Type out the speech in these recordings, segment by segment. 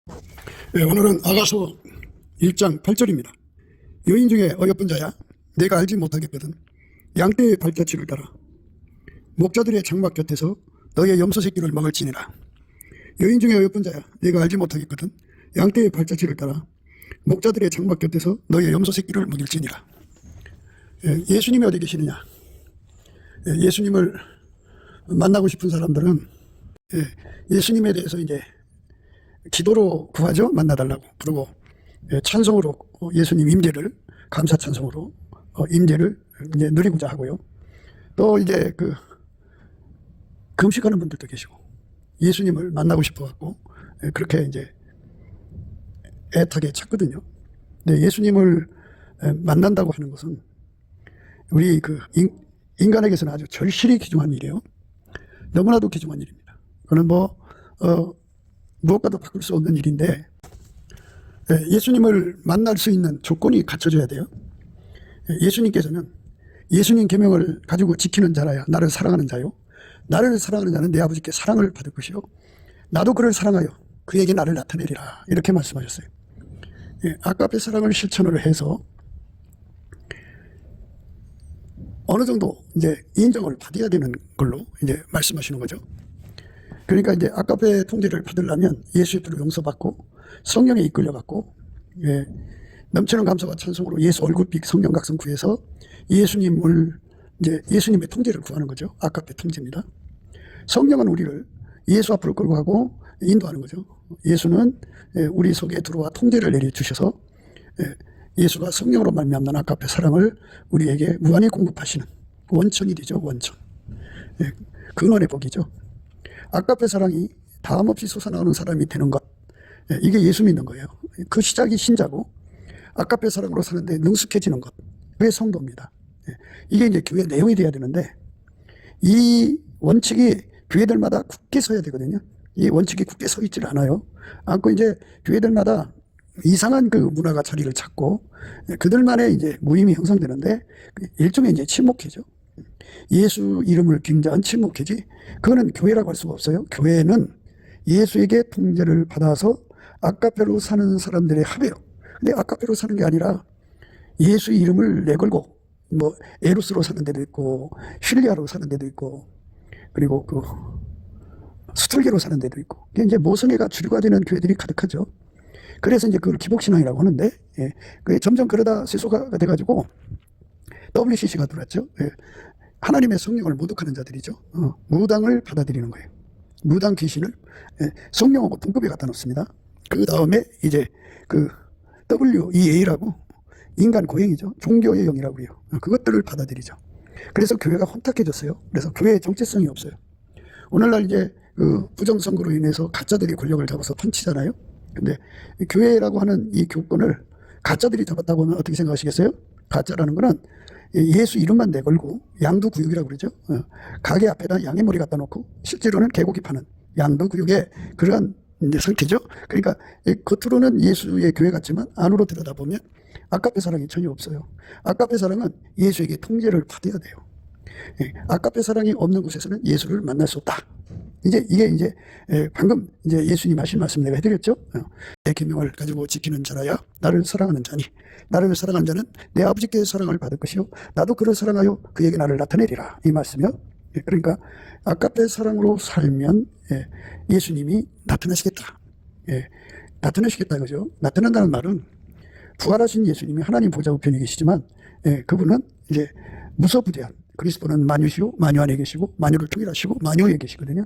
네, 오늘은 아가서 1장 8절입니다. 여인 중에 어여쁜 자야, 내가 알지 못하겠거든. 양떼의 발자취를 따라 목자들의 장막 곁에서 너의 염소 새끼를 먹을지니라. 여인 중에 어여쁜 자야, 내가 알지 못하겠거든. 양떼의 발자취를 따라 목자들의 장막 곁에서 너의 염소 새끼를 먹일지니라. 예수님이 어디 계시느냐? 예수님을 만나고 싶은 사람들은 예수님에 대해서 이제 기도로 구하죠. 만나달라고 부르고, 찬송으로 예수님 임재를, 감사 찬송으로 임재를 이제 누리고자 하고요. 또 이제 금식하는 분들도 계시고, 예수님을 만나고 싶어 갖고 그렇게 이제 애타게 찾거든요. 근데 예수님을 만난다고 하는 것은 우리 인간에게서는 아주 절실히 귀중한 일이에요. 너무나도 귀중한 일입니다. 그거는 무엇과도 바꿀 수 없는 일인데, 예수님을 만날 수 있는 조건이 갖춰져야 돼요. 예수님께서는 예수님 계명을 가지고 지키는 자라야 나를 사랑하는 자요, 나를 사랑하는 자는 내 아버지께 사랑을 받을 것이요, 나도 그를 사랑하여 그에게 나를 나타내리라, 이렇게 말씀하셨어요. 아까의 사랑을 실천을 해서 어느 정도 이제 인정을 받아야 되는 걸로 이제 말씀하시는 거죠. 그러니까 이제 아까의 통제를 받으려면 예수의 피로 용서받고 성령에 이끌려갖고, 넘치는 감사와 찬송으로 예수 얼굴빛 성령각성 구해서 예수님을 이제 예수님의 통제를 구하는 거죠. 아까의 통제입니다. 성령은 우리를 예수 앞으로 끌고 가고 인도하는 거죠. 예수는 우리 속에 들어와 통제를 내려주셔서 예수가 성령으로 말미암는 아까의 사랑을 우리에게 무한히 공급하시는 원천이 되죠. 원천. 근원의 복이죠. 아까의 사랑이 다음없이 솟아나오는 사람이 되는 것, 이게 예수 믿는 거예요. 그 시작이 신자고, 아까의 사랑으로 사는데 능숙해지는 것, 그게 성도입니다. 이게 이제 교회 내용이 돼야 되는데, 이 원칙이 교회들마다 굳게 서야 되거든요. 이 원칙이 굳게 서 있질 않아요. 않고 이제 교회들마다 이상한 문화가 자리를 찾고 그들만의 이제 모임이 형성되는데, 일종의 이제 침묵회죠. 예수 이름을 굉장한 침묵회지, 그거는 교회라고 할 수가 없어요. 교회는 예수에게 통제를 받아서 아까페로 사는 사람들의 합이에요. 근데 아까페로 사는 게 아니라 예수 이름을 내걸고, 에루스로 사는 데도 있고, 힐리아로 사는 데도 있고, 그리고 스툴게로 사는 데도 있고, 이제 모성애가 주류가 되는 교회들이 가득하죠. 그래서 이제 그걸 기복신앙이라고 하는데, 그게 점점 그러다 세속화가 돼가지고 WCC가 들어왔죠. 하나님의 성령을 모독하는 자들이죠. 무당을 받아들이는 거예요. 무당 귀신을 성령하고 동급에 갖다 놓습니다. 그 다음에 이제 WEA라고 인간 고행이죠. 종교의 영이라고 해요. 그것들을 받아들이죠. 그래서 교회가 혼탁해졌어요. 그래서 교회의 정체성이 없어요. 오늘날 이제 부정선거로 인해서 가짜들이 권력을 잡아서 펀치잖아요. 근데 교회라고 하는 이 교권을 가짜들이 잡았다고 하면 어떻게 생각하시겠어요? 가짜라는 거는 예수 이름만 내걸고 양두구육이라고 그러죠. 가게 앞에다 양의 머리 갖다 놓고 실제로는 개고기 파는 양두구육의 그러한 이제 상태죠. 그러니까 겉으로는 예수의 교회 같지만 안으로 들여다보면 아까페 사랑이 전혀 없어요. 아까페 사랑은 예수에게 통제를 받아야 돼요. 아까페 사랑이 없는 곳에서는 예수를 만날 수 없다. 이게 이제 방금 이제 예수님 하신 말씀 내가 해드렸죠. 내 계명을 가지고 지키는 자라야 나를 사랑하는 자니, 나를 사랑하는 자는 내 아버지께 사랑을 받을 것이요, 나도 그를 사랑하여 그에게 나를 나타내리라, 이 말씀이요. 그러니까 아까페 사랑으로 살면 예수님이 나타나시겠다. 나타나시겠다 이거죠. 나타난다는 말은 부활하신 예수님이 하나님 보좌 우편에 계시지만, 그분은 이제 무소부대한, 그리스도는 만유시요 만유 안에 계시고 만유를 통일하시고 만유에 계시거든요.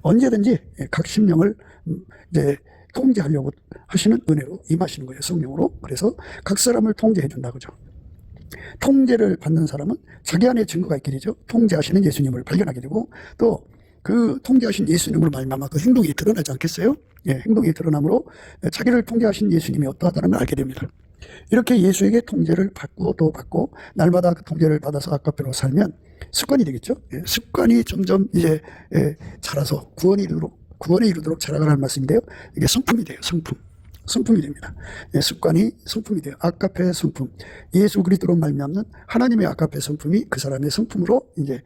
언제든지 각 심령을 이제 통제하려고 하시는 은혜로 임하시는 거예요. 성령으로. 그래서 각 사람을 통제해 준다 그죠. 통제를 받는 사람은 자기 안에 증거가 있게 되죠. 통제하시는 예수님을 발견하게 되고, 또 그 통제하신 예수님으로 말미암아 그 행동이 드러나지 않겠어요? 행동이 드러나므로 자기를 통제하신 예수님이 어떠하다는 걸 알게 됩니다. 이렇게 예수에게 통제를 받고 또 받고 날마다 그 통제를 받아서 아까페로 살면 습관이 되겠죠. 습관이 점점 이제 자라서 구원에 이르도록 자라가라는 말씀인데요. 이게 성품이 돼요. 성품이 됩니다. 습관이 성품이 돼요. 아까페 성품. 예수 그리스도로 말미암는 하나님의 아까페 성품이 그 사람의 성품으로 이제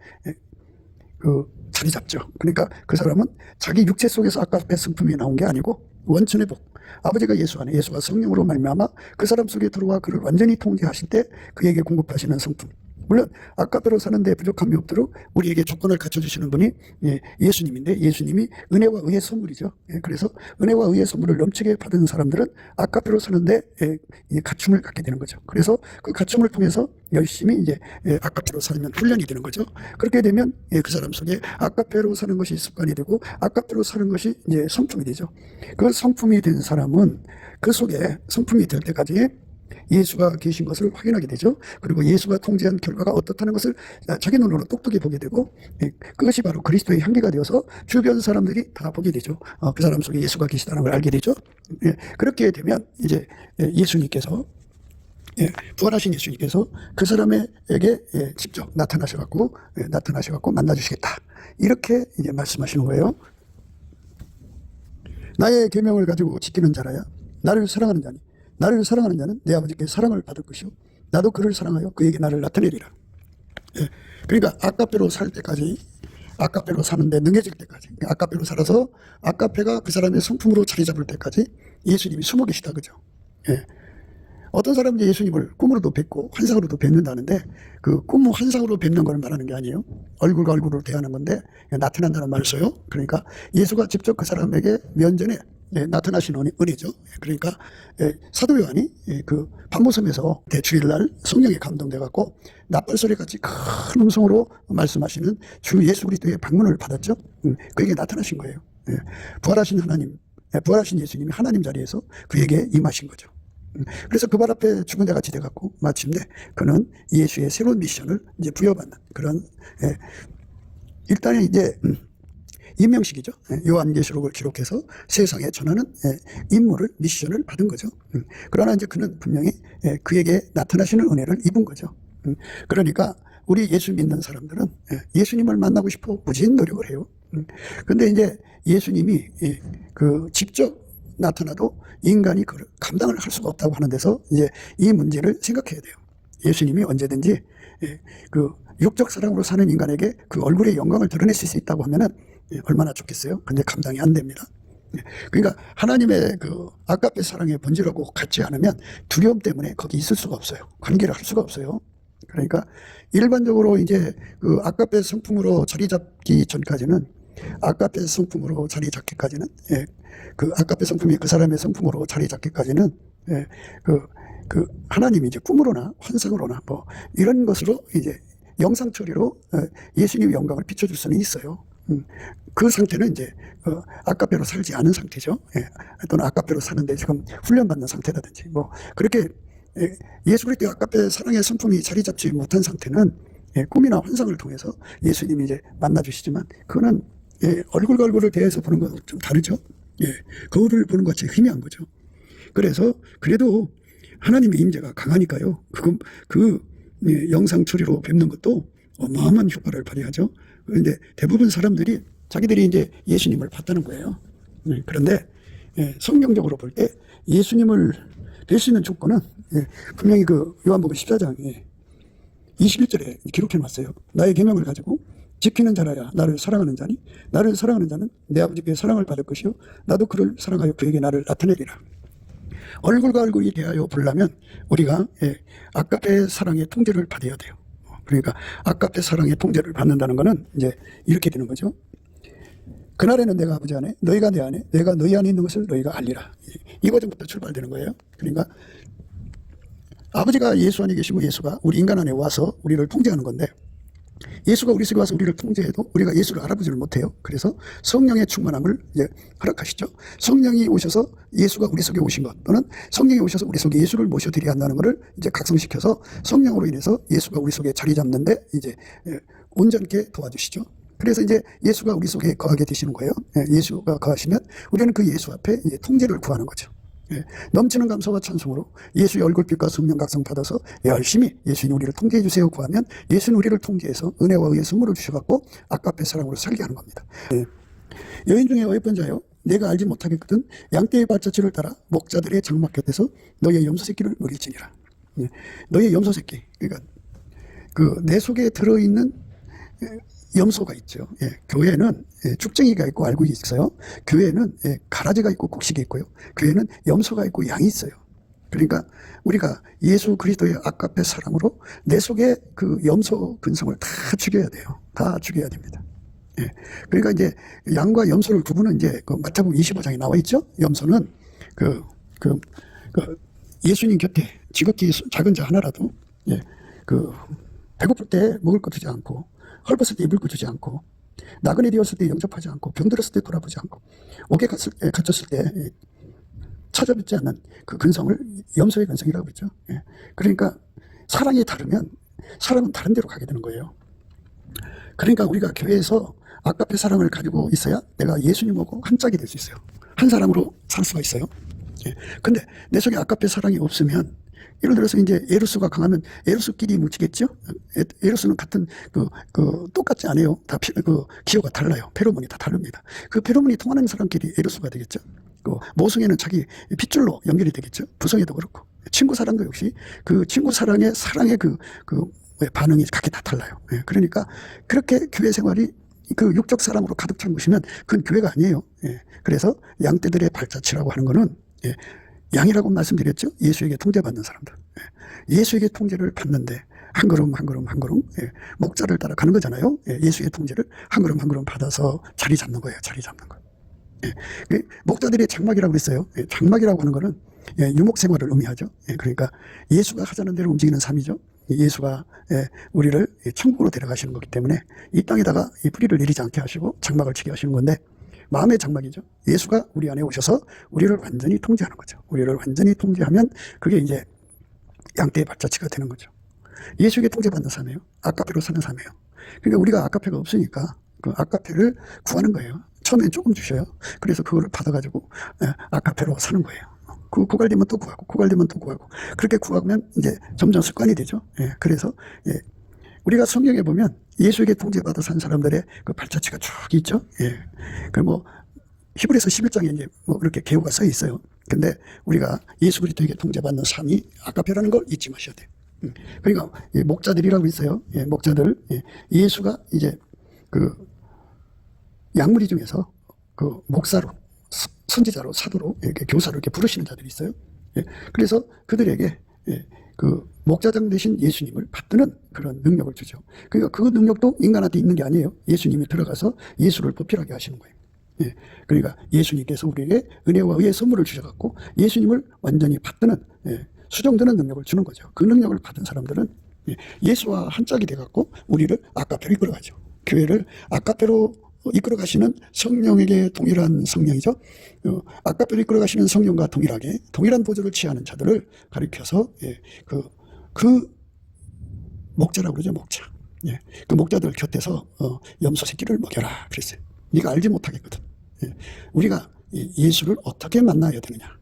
자리 잡죠. 그러니까 그 사람은 자기 육체 속에서 아까페 성품이 나온 게 아니고 원천의 복. 아버지가 예수 안에, 예수가 성령으로 말미암아 그 사람 속에 들어와 그를 완전히 통제하실 때 그에게 공급하시는 성품. 물론 아까대로 사는데 부족함이 없도록 우리에게 조건을 갖춰주시는 분이 예수님인데, 예수님이 은혜와 의의 선물이죠. 그래서 은혜와 의의 선물을 넘치게 받은 사람들은 아까대로 사는데 갖춤을 갖게 되는 거죠. 그래서 그 갖춤을 통해서 열심히 이제 아까대로 살면 훈련이 되는 거죠. 그렇게 되면 그 사람 속에 아까대로 사는 것이 습관이 되고 아까대로 사는 것이 이제 성품이 되죠. 그 성품이 된 사람은 그 속에 성품이 될 때까지 예수가 계신 것을 확인하게 되죠. 그리고 예수가 통제한 결과가 어떻다는 것을 자기 눈으로 똑똑히 보게 되고, 그것이 바로 그리스도의 향기가 되어서 주변 사람들이 다 보게 되죠. 그 사람 속에 예수가 계시다는 걸 알게 되죠. 그렇게 되면 이제 예수님께서, 부활하신 예수님께서 그 사람에게 직접 나타나셔갖고 만나주시겠다, 이렇게 이제 말씀하시는 거예요. 나의 계명을 가지고 지키는 자라야 나를 사랑하는 자니, 나를 사랑하는 자는 내 아버지께 사랑을 받을 것이요 나도 그를 사랑하여 그에게 나를 나타내리라. 그러니까 아까페로 살 때까지, 아까페로 사는데 능해질 때까지, 아까페로 살아서 아까페가 그 사람의 성품으로 자리 잡을 때까지 예수님이 숨어 계시다, 그죠? 어떤 사람은 예수님을 꿈으로도 뵙고 환상으로도 뵙는다는데, 그 꿈 환상으로 뵙는 걸 말하는 게 아니에요. 얼굴과 얼굴로 대하는 건데 나타난다는 말을 써요. 그러니까 예수가 직접 그 사람에게 면전에 나타나신 은혜죠. 그러니까 사도 요한이 그 반모섬에서 대주일날 성령에 감동돼갖고 납발소리같이 큰 음성으로 말씀하시는 주 예수 그리스도의 방문을 받았죠. 그에게 나타나신 거예요. 부활하신 하나님, 부활하신 예수님이 하나님 자리에서 그에게 임하신 거죠. 그래서 그 발 앞에 죽은 자 같이 돼갖고 마침내 그는 예수의 새로운 미션을 이제 부여받는 그런, 일단은 이제 임명식이죠. 요한계시록을 기록해서 세상에 전하는 임무를, 미션을 받은 거죠. 그러나 이제 그는 분명히 그에게 나타나시는 은혜를 입은 거죠. 그러니까 우리 예수 믿는 사람들은 예수님을 만나고 싶어 무진 노력을 해요. 근데 이제 예수님이 그 직접 나타나도 인간이 그걸 감당을 할 수가 없다고 하는 데서 이제 이 문제를 생각해야 돼요. 예수님이 언제든지 그 육적 사랑으로 사는 인간에게 그 얼굴의 영광을 드러내실 수 있다고 하면은 얼마나 좋겠어요. 근데 감당이 안 됩니다. 그러니까 하나님의 그 아까페 사랑의 본질하고 같지 않으면 두려움 때문에 거기 있을 수가 없어요. 관계를 할 수가 없어요. 그러니까 일반적으로 이제 그 아까페 성품으로 자리 잡기 전까지는, 아까페 성품으로 자리 잡기까지는, 그 아까페 성품이 그 사람의 성품으로 자리 잡기까지는 그 하나님이 이제 꿈으로나 환상으로나 뭐 이런 것으로 이제 영상 처리로 예수님의 영광을 비춰줄 수는 있어요. 그 상태는 이제 아까페로 살지 않은 상태죠. 또는 아까페로 사는데 지금 훈련받는 상태라든지 뭐 그렇게 예수 그리스도의 아까페 사랑의 성품이 자리 잡지 못한 상태는 꿈이나 환상을 통해서 예수님이 이제 만나주시지만, 그거는 얼굴과 얼굴을 대해서 보는 것은 좀 다르죠. 거울을 보는 것 같이 희미한 거죠. 그래서 그래도 하나님의 임재가 강하니까요. 그 영상 처리로 뵙는 것도 어마어마한 효과를 발휘하죠. 그런데 대부분 사람들이 자기들이 이제 예수님을 봤다는 거예요. 그런데 성경적으로 볼 때 예수님을 뵐 수 있는 조건은 분명히 그 요한복음 14장에 21절에 기록해 놨어요. 나의 계명을 가지고 지키는 자라야 나를 사랑하는 자니, 나를 사랑하는 자는 내 아버지께 사랑을 받을 것이요 나도 그를 사랑하여 그에게 나를 나타내리라. 얼굴과 얼굴이 대하여 보려면 우리가 아까페 사랑의 통제를 받아야 돼요. 그러니까 아까페 사랑의 통제를 받는다는 것은 이제 이렇게 되는 거죠. 그날에는 내가 아버지 안에, 너희가 내 안에, 내가 너희 안에 있는 것을 너희가 알리라. 이 과정부터 출발되는 거예요. 그러니까 아버지가 예수 안에 계시고 예수가 우리 인간 안에 와서 우리를 통제하는 건데, 예수가 우리 속에 와서 우리를 통제해도 우리가 예수를 알아보지를 못해요. 그래서 성령의 충만함을 이제 허락하시죠. 성령이 오셔서 예수가 우리 속에 오신 것, 또는 성령이 오셔서 우리 속에 예수를 모셔드려야 한다는 것을 이제 각성시켜서 성령으로 인해서 예수가 우리 속에 자리 잡는데 이제 온전케 도와주시죠. 그래서 이제 예수가 우리 속에 거하게 되시는 거예요. 예수가 거하시면 우리는 그 예수 앞에 이제 통제를 구하는 거죠. 넘치는 감사와 찬송으로 예수의 얼굴빛과 성령 각성 받아서 열심히 예수님 우리를 통제해 주세요 구하면 예수는 우리를 통제해서 은혜와 의의 선물을 주셔갖고 아까페 사랑으로 살게 하는 겁니다. 여인 중에 어여쁜 자요, 내가 알지 못하겠거든 양떼의 발자취를 따라 목자들의 장막 곁에서 너의 염소 새끼를 먹일지니라. 너의 염소 새끼, 그러니까 그 내 속에 들어있는 염소가 있죠. 예, 교회는 쭉쟁이가 있고 알고 있어요. 교회는 가라지가 있고 곡식이 있고요. 교회는 염소가 있고 양이 있어요. 그러니까 우리가 예수 그리스도의 아가페 사랑으로 내 속에 그 염소 근성을 다 죽여야 돼요. 다 죽여야 됩니다. 예. 그러니까 이제 양과 염소를 구분은 이제 그 마태복음 25장에 나와 있죠. 염소는 그 예수님 곁에 지극히 작은 자 하나라도 배고플 때 먹을 것 주지 않고 헐벗을 때 입을 것 주지 않고 나그네 되었을 때 영접하지 않고 병들었을 때 돌아보지 않고 옥에 갇혔을 때 찾아뵙지 않는 그 근성을 염소의 근성이라고 그러죠. 예. 그러니까 사랑이 다르면 사람은 다른 데로 가게 되는 거예요. 그러니까 우리가 교회에서 아가페 사랑을 가지고 있어야 내가 예수님하고 한 짝이 될 수 있어요. 한 사람으로 살 수가 있어요. 예. 근데 내 속에 아가페 사랑이 없으면 예를 들어서 이제 에로스가 강하면 에로스끼리 뭉치겠죠? 에로스는 같은 똑같지 않아요. 다 기호가 달라요. 페로몬이 다 다릅니다. 그 페로몬이 통하는 사람끼리 에로스가 되겠죠? 모성애는 자기 핏줄로 연결이 되겠죠? 부성애도 그렇고. 친구 사랑도 역시 그 친구 사랑의 반응이 각기 다 달라요. 예. 그러니까 그렇게 교회 생활이 그 육적 사랑으로 가득 찬 것이면 그건 교회가 아니에요. 예. 그래서 양떼들의 발자취라고 하는 거는 양이라고 말씀드렸죠. 예수에게 통제받는 사람들. 예수에게 통제를 받는데 한 걸음 한 걸음 한 걸음 목자를 따라가는 거잖아요. 예수의 통제를 한 걸음 한 걸음 받아서 자리 잡는 거예요. 자리 잡는 거. 목자들이 장막이라고 그랬어요. 장막이라고 하는 거는 유목 생활을 의미하죠. 그러니까 예수가 하자는 대로 움직이는 삶이죠. 예수가 우리를 천국으로 데려가시는 거기 때문에 이 땅에다가 이 뿌리를 내리지 않게 하시고 장막을 치게 하시는 건데 마음의 장막이죠. 예수가 우리 안에 오셔서 우리를 완전히 통제하는 거죠. 우리를 완전히 통제하면 그게 이제 양떼의 발자취가 되는 거죠. 예수에게 통제받는 삶이에요. 아가페로 사는 삶이에요. 그러니까 우리가 아가페가 없으니까 그 아가페를 구하는 거예요. 처음엔 조금 주셔요. 그래서 그거를 받아가지고 아가페로 사는 거예요. 그 고갈되면 또 구하고 고갈되면 또 구하고 그렇게 구하면 이제 점점 습관이 되죠. 그래서 우리가 성경에 보면 예수에게 통제받아 산 사람들의 그 발자취가 쭉 있죠. 히브리서 11장에 이제 이렇게 계호가 써 있어요. 근데 우리가 예수 그리스도에게 통제받는 삶이 아가페라는 걸 잊지 마셔야 돼요. 그러니까 목자들이라고 있어요. 목자들. 예수가 이제 그 양무리 중에서 그 목사로 선지자로 사도로 이렇게 교사로 이렇게 부르시는 자들이 있어요. 그래서 그들에게 그 목자장 되신 예수님을 받드는 그런 능력을 주죠. 그러니까 그 능력도 인간한테 있는 게 아니에요. 예수님이 들어가서 예수를 보필하게 하시는 거예요. 그러니까 예수님께서 우리에게 은혜와 의의 선물을 주셔갖고 예수님을 완전히 받드는 수정되는 능력을 주는 거죠. 그 능력을 받은 사람들은 예수와 한 짝이 돼갖고 우리를 아가페로 이끌어가죠. 교회를 아가페로 이끌어가시는 성령에게 동일한 성령이죠. 아가페로 이끌어가시는 성령과 동일하게 동일한 보조를 취하는 자들을 가리켜서 그 목자라고 그러죠. 목자. 그 목자들 곁에서 염소 새끼를 먹여라 그랬어요. 네가 알지 못하겠거든. 우리가 예수를 어떻게 만나야 되느냐.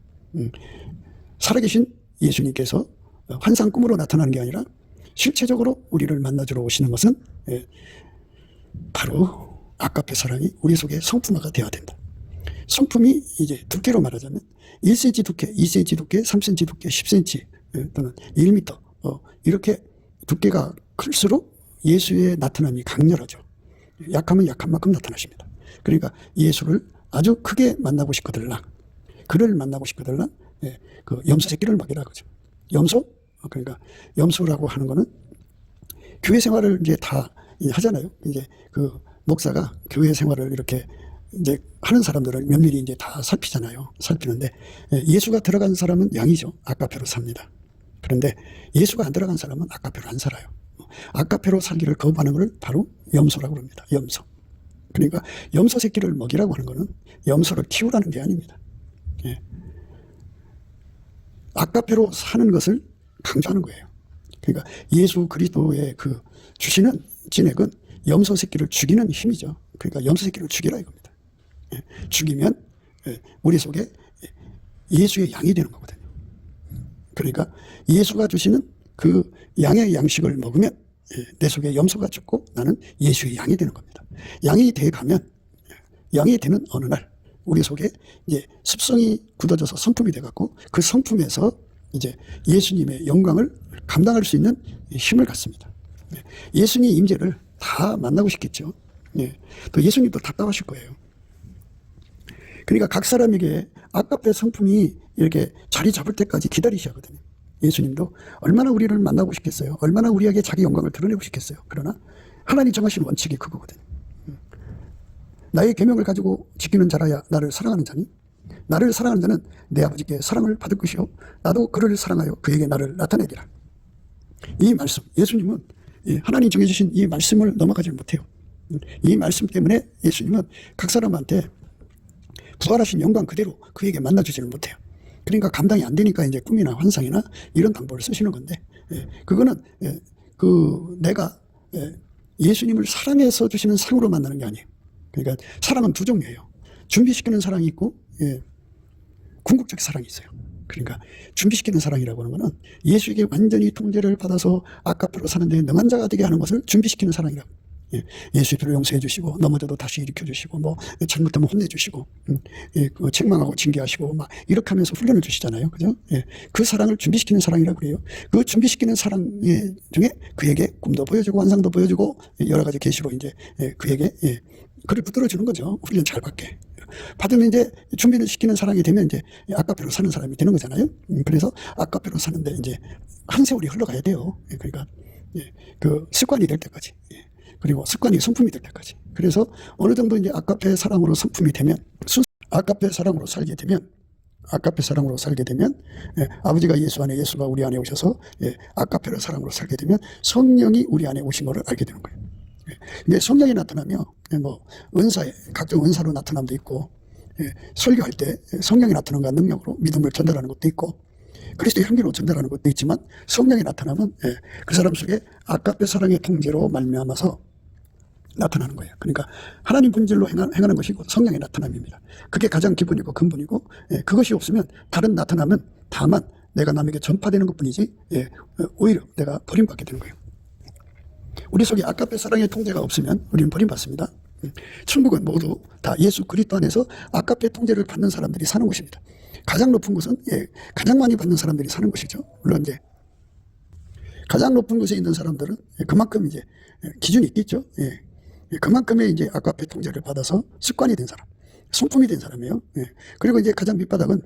살아계신 예수님께서 환상 꿈으로 나타나는 게 아니라 실체적으로 우리를 만나주러 오시는 것은 바로 아가페 사랑이 우리 속에 성품화가 되어야 된다. 성품이 이제 두께로 말하자면 1cm 두께, 2cm 두께, 3cm 두께, 10cm 또는 1m 이렇게 두께가 클수록 예수의 나타남이 강렬하죠. 약하면 약한 만큼 나타나십니다. 그러니까 예수를 아주 크게 만나고 싶거들랑 그를 만나고 싶거들랑 그 염소 새끼를 먹이라 그죠. 염소? 그러니까 염소라고 하는 거는 교회 생활을 이제 다 하잖아요. 이제 그 목사가 교회 생활을 이렇게 이제 하는 사람들을 면밀히 이제 다 살피잖아요. 살피는데 예수가 들어간 사람은 양이죠. 아가페로 삽니다. 그런데 예수가 안 들어간 사람은 아가페로 안 살아요. 아가페로 살기를 거부하는 걸 바로 염소라고 합니다. 염소. 그러니까 염소 새끼를 먹이라고 하는 거는 염소를 키우라는 게 아닙니다. 아가페로 사는 것을 강조하는 거예요. 그러니까 예수 그리스도의 그 주시는 진액은 염소 새끼를 죽이는 힘이죠. 그러니까 염소 새끼를 죽이라 이겁니다. 죽이면 우리 속에 예수의 양이 되는 거거든요. 그러니까 예수가 주시는 그 양의 양식을 먹으면 내 속에 염소가 죽고 나는 예수의 양이 되는 겁니다. 양이 돼 가면 양이 되는 어느 날 우리 속에 이제 습성이 굳어져서 성품이 돼 갖고 그 성품에서 이제 예수님의 영광을 감당할 수 있는 힘을 갖습니다. 예수님의 임재를 다 만나고 싶겠죠. 예. 또 예수님도 답답하실 거예요. 그러니까 각 사람에게 아가페 성품이 이렇게 자리 잡을 때까지 기다리셔야 하거든요. 예수님도 얼마나 우리를 만나고 싶겠어요. 얼마나 우리에게 자기 영광을 드러내고 싶겠어요. 그러나 하나님 정하신 원칙이 그거거든요. 나의 계명을 가지고 지키는 자라야 나를 사랑하는 자니, 나를 사랑하는 자는 내 아버지께 사랑을 받을 것이요 나도 그를 사랑하여 그에게 나를 나타내리라. 이 말씀, 예수님은 하나님 정해주신 이 말씀을 넘어가지 못해요. 이 말씀 때문에 예수님은 각 사람한테 부활하신 영광 그대로 그에게 만나주지를 못해요. 그러니까 감당이 안 되니까 이제 꿈이나 환상이나 이런 방법을 쓰시는 건데, 그거는 내가 예수님을 사랑해서 주시는 상으로 만나는 게 아니에요. 그러니까 사랑은 두 종류예요. 준비시키는 사랑이 있고, 궁극적 사랑이 있어요. 그러니까 준비시키는 사랑이라고 하는 거는 예수에게 완전히 통제를 받아서 아가페로 사는데 능한 자가 되게 하는 것을 준비시키는 사랑이라고. 예수의 피로 용서해 주시고 넘어져도 다시 일으켜 주시고 뭐 잘못하면 혼내 주시고 책망하고 징계하시고 막 이렇게 하면서 훈련을 주시잖아요. 그죠? 그 사랑을 준비시키는 사랑이라고 그래요. 그 준비시키는 사랑 중에 그에게 꿈도 보여주고 환상도 보여주고 여러 가지 계시로 이제 그에게 그를 붙들어 주는 거죠. 훈련 잘 받게. 받으면 이제 준비를 시키는 사랑이 되면 이제 아가페로 사는 사람이 되는 거잖아요. 그래서 아가페로 사는데 이제 한 세월이 흘러가야 돼요. 그러니까 그 습관이 될 때까지. 그리고 습관이 성품이 될 때까지. 그래서 어느 정도 이제 아가페 사랑으로 성품이 되면, 아가페 사랑으로 살게 되면, 아버지가 예수 안에, 예수가 우리 안에 오셔서 아가페로 사랑으로 살게 되면 성령이 우리 안에 오신 것을 알게 되는 거예요. 근데 성령이 나타나면 뭐 은사에 각종 은사로 나타남도 있고, 설교할 때 성령이 나타나는 능력으로 믿음을 전달하는 것도 있고, 그리스도의 향기로 전달하는 것도 있지만 성령이 나타나면 그 사람 속에 아가페 사랑의 통제로 말미암아서 나타나는 거예요. 그러니까 하나님 본질로 행하는 것이고 성령의 나타남입니다. 그게 가장 기본이고 근본이고, 그것이 없으면 다른 나타남은 다만 내가 남에게 전파되는 것뿐이지 오히려 내가 버림받게 되는 거예요. 우리 속에 아가페 사랑의 통제가 없으면 우리는 버림받습니다. 천국은 모두 다 예수 그리스도 안에서 아가페 통제를 받는 사람들이 사는 곳입니다. 가장 높은 곳은 가장 많이 받는 사람들이 사는 곳이죠. 물론 이제 가장 높은 곳에 있는 사람들은 그만큼 이제 기준이 있겠죠. 그만큼의 이제 아가페 통제를 받아서 습관이 된 사람, 성품이 된 사람이에요. 그리고 이제 가장 밑바닥은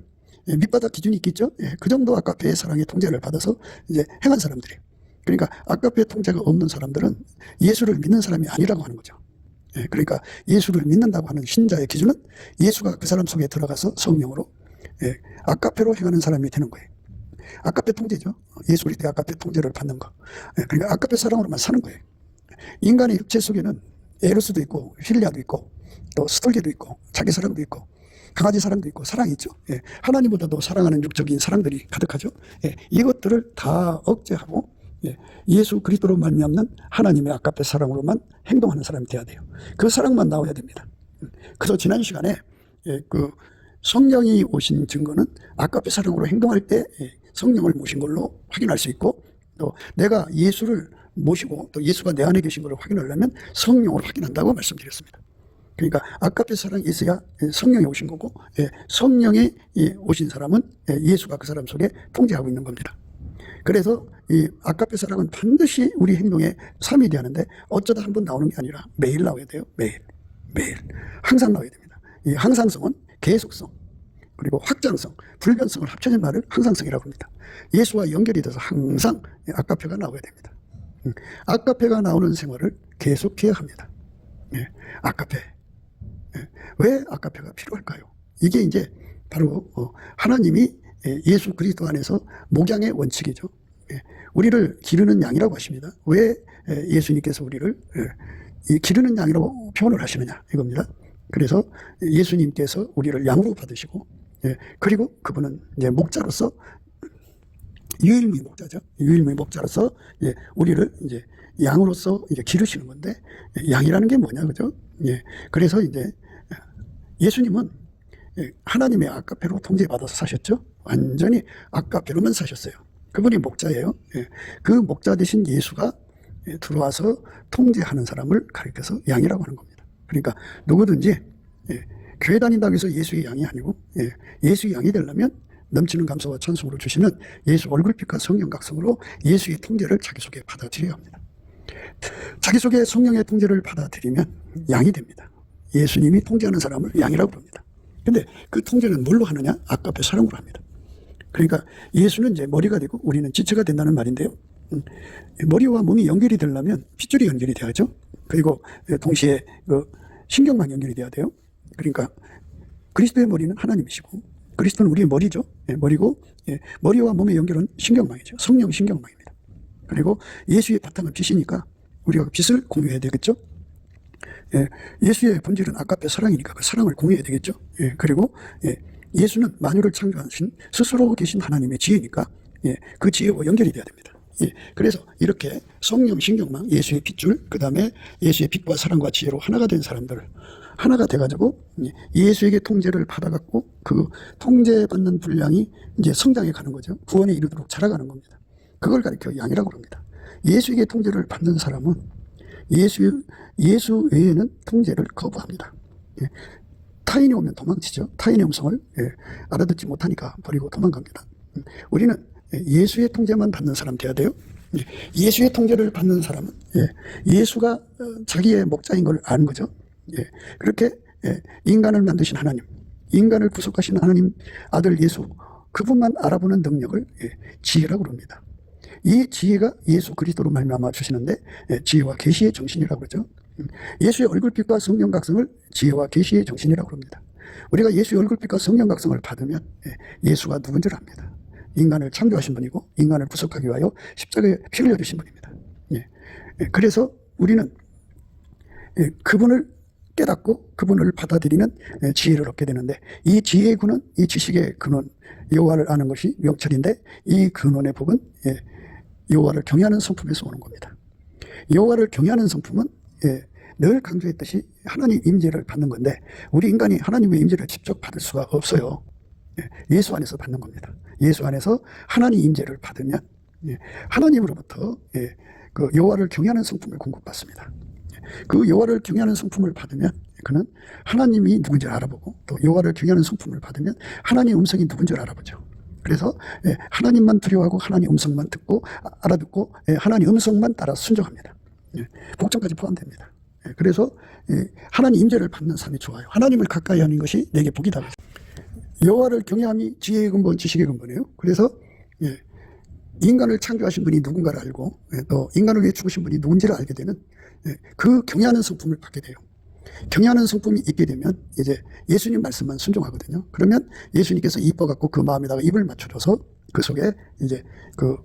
밑바닥 기준이 있겠죠. 그 정도 아가페의 사랑의 통제를 받아서 이제 행한 사람들이에요. 그러니까 아가페 통제가 없는 사람들은 예수를 믿는 사람이 아니라고 하는 거죠. 그러니까 예수를 믿는다고 하는 신자의 기준은 예수가 그 사람 속에 들어가서 성령으로 아가페로 행하는 사람이 되는 거예요. 아가페 통제죠. 예수 그리스도의 아가페 통제를 받는 거. 그러니까 아가페 사랑으로만 사는 거예요. 인간의 육체 속에는 에로스도 있고 힐리아도 있고 또 스톨게도 있고 자기 사랑도 있고 강아지 사랑도 있고 사랑이 있죠. 하나님보다도 사랑하는 육적인 사랑들이 가득하죠. 이것들을 다 억제하고 예수 그리스도로 말미암는 하나님의 아가페 사랑으로만 행동하는 사람이 돼야 돼요. 그 사랑만 나와야 됩니다. 그래서 지난 시간에 그 성령이 오신 증거는 아가페 사랑으로 행동할 때 성령을 모신 걸로 확인할 수 있고, 또 내가 예수를 모시고 또 예수가 내 안에 계신 걸 확인하려면 성령으로 확인한다고 말씀드렸습니다. 그러니까 아가페 사랑이 있어야 성령이 오신 거고, 성령이 오신 사람은 예수가 그 사람 속에 통제하고 있는 겁니다. 그래서 이 아가페 사랑은 반드시 우리 행동에 삶이 되야 하는데 어쩌다 한 번 나오는 게 아니라 매일 나와야 돼요. 매일 항상 나와야 됩니다. 이 항상성은 계속성, 그리고 확장성, 불변성을 합쳐진 말을 항상성이라고 합니다. 예수와 연결이 돼서 항상 아가페가 나와야 됩니다. 아가페가 나오는 생활을 계속해야 합니다. 아가페. 왜 아가페가 필요할까요? 이게 이제 바로 하나님이 예수 그리스도 안에서 목양의 원칙이죠. 우리를 기르는 양이라고 하십니다. 왜 예수님께서 우리를 기르는 양이라고 표현을 하시느냐 이겁니다. 그래서 예수님께서 우리를 양으로 받으시고, 그리고 그분은 이제 목자로서 유일무이 목자죠. 유일무이 목자로서 우리를 이제 양으로서 이제 기르시는 건데, 양이라는 게 뭐냐, 그죠? 그래서 이제 예수님은 하나님의 아가페로 통제받아서 사셨죠. 완전히 아가페로만 사셨어요. 그분이 목자예요. 그 목자 대신 예수가 들어와서 통제하는 사람을 가리켜서 양이라고 하는 겁니다. 그러니까 누구든지 교회 다닌다고 해서 예수의 양이 아니고, 예수의 양이 되려면 넘치는 감사와 찬송으로 주시는 예수 얼굴빛과 성령 각성으로 예수의 통제를 자기 속에 받아들여야 합니다. 자기 속에 성령의 통제를 받아들이면 양이 됩니다. 예수님이 통제하는 사람을 양이라고 부릅니다. 근데 그 통제는 뭘로 하느냐? 아까페 사랑으로 합니다. 그러니까 예수는 이제 머리가 되고 우리는 지체가 된다는 말인데요. 머리와 몸이 연결이 되려면 핏줄이 연결이 돼야죠. 그리고 동시에 그 신경만 연결이 돼야 돼요. 그러니까 그리스도의 머리는 하나님이시고 그리스도는 우리의 머리죠. 머리고 머리와 몸의 연결은 신경망이죠. 성령 신경망입니다. 그리고 예수의 바탕은 빛이니까 우리가 빛을 공유해야 되겠죠. 예수의 본질은 아까페 사랑이니까 그 사랑을 공유해야 되겠죠. 그리고 예수는 만유를 창조하신 스스로 계신 하나님의 지혜니까 그 지혜와 연결이 돼야 됩니다. 그래서 이렇게 성령 신경망, 예수의 핏줄, 그 다음에 예수의 빛과 사랑과 지혜로 하나가 된 사람들, 하나가 돼가지고 예수에게 통제를 받아갖고 그 통제받는 분량이 이제 성장해 가는 거죠. 구원에 이르도록 자라가는 겁니다. 그걸 가리켜 양이라고 합니다. 예수에게 통제를 받는 사람은 예수 외에는 통제를 거부합니다. 타인이 오면 도망치죠. 타인의 음성을 알아듣지 못하니까 버리고 도망갑니다. 우리는 예수의 통제만 받는 사람 돼야 돼요. 예수의 통제를 받는 사람은 예수가 자기의 목자인 걸 아는 거죠. 그렇게 인간을 만드신 하나님, 인간을 구속하신 하나님 아들 예수, 그분만 알아보는 능력을 지혜라고 합니다. 이 지혜가 예수 그리스도로 말미암아 주시는데 지혜와 계시의 정신이라고 그러죠. 예수의 얼굴빛과 성령 각성을 지혜와 계시의 정신이라고 합니다. 우리가 예수의 얼굴빛과 성령 각성을 받으면 예수가 누군지를 압니다. 인간을 창조하신 분이고 인간을 구속하기 위하여 십자가에 피 흘려주신 분입니다. 그래서 우리는 그분을 깨닫고 그분을 받아들이는 지혜를 얻게 되는데 이 지혜의 근원, 이 지식의 근원, 여호와를 아는 것이 명철인데 이 근원의 복은 여호와를 경외하는 성품에서 오는 겁니다. 여호와를 경외하는 성품은 늘 강조했듯이 하나님 임재를 받는 건데 우리 인간이 하나님의 임재를 직접 받을 수가 없어요. 예수 안에서 받는 겁니다. 예수 안에서 하나님 임재를 받으면 하나님으로부터 그 여호와를 경외하는 성품을 공급받습니다. 그 여호와를 경외하는 성품을 받으면 그는 하나님이 누군지를 알아보고 또 여호와를 경외하는 성품을 받으면 하나님의 음성이 누군지를 알아보죠. 그래서 하나님만 두려워하고 하나님 음성만 듣고 알아듣고 하나님 음성만 따라 순종합니다. 복종까지 포함됩니다. 그래서 하나님 임재를 받는 삶이 좋아요. 하나님을 가까이 하는 것이 내게 복이다. 여호와를 경외함이 지혜의 근본, 지식의 근본이에요. 그래서 인간을 창조하신 분이 누군가를 알고 또 인간을 위해 죽으신 분이 누군지를 알게 되는 그 경외하는 성품을 받게 돼요. 경외하는 성품이 있게 되면 이제 예수님 말씀만 순종하거든요. 그러면 예수님께서 이뻐갖고 그 마음에다가 입을 맞춰줘서 그 속에 이제 그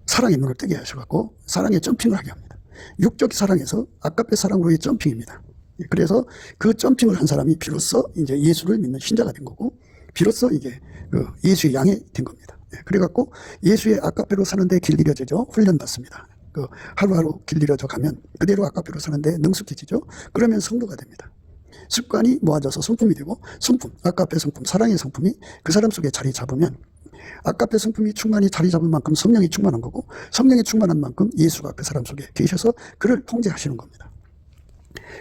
사랑의 눈을 뜨게 하셔갖고 사랑의 점핑을 하게 합니다. 육적 사랑에서 아까페 사랑으로의 점핑입니다. 그래서 그 점핑을 한 사람이 비로소 이제 예수를 믿는 신자가 된 거고 비로소 이제 그 예수의 양이 된 겁니다. 그래갖고 예수의 아까페로 사는데 길들여지죠. 훈련받습니다. 그 하루하루 길들여져 가면 그대로 아까페로 사는데 능숙해지죠. 그러면 성도가 됩니다. 습관이 모아져서 성품이 되고 성품, 아까페 성품, 사랑의 성품이 그 사람 속에 자리 잡으면 아까페 성품이 충만히 자리 잡은 만큼 성령이 충만한 거고 성령이 충만한 만큼 예수가 그 사람 속에 계셔서 그를 통제하시는 겁니다.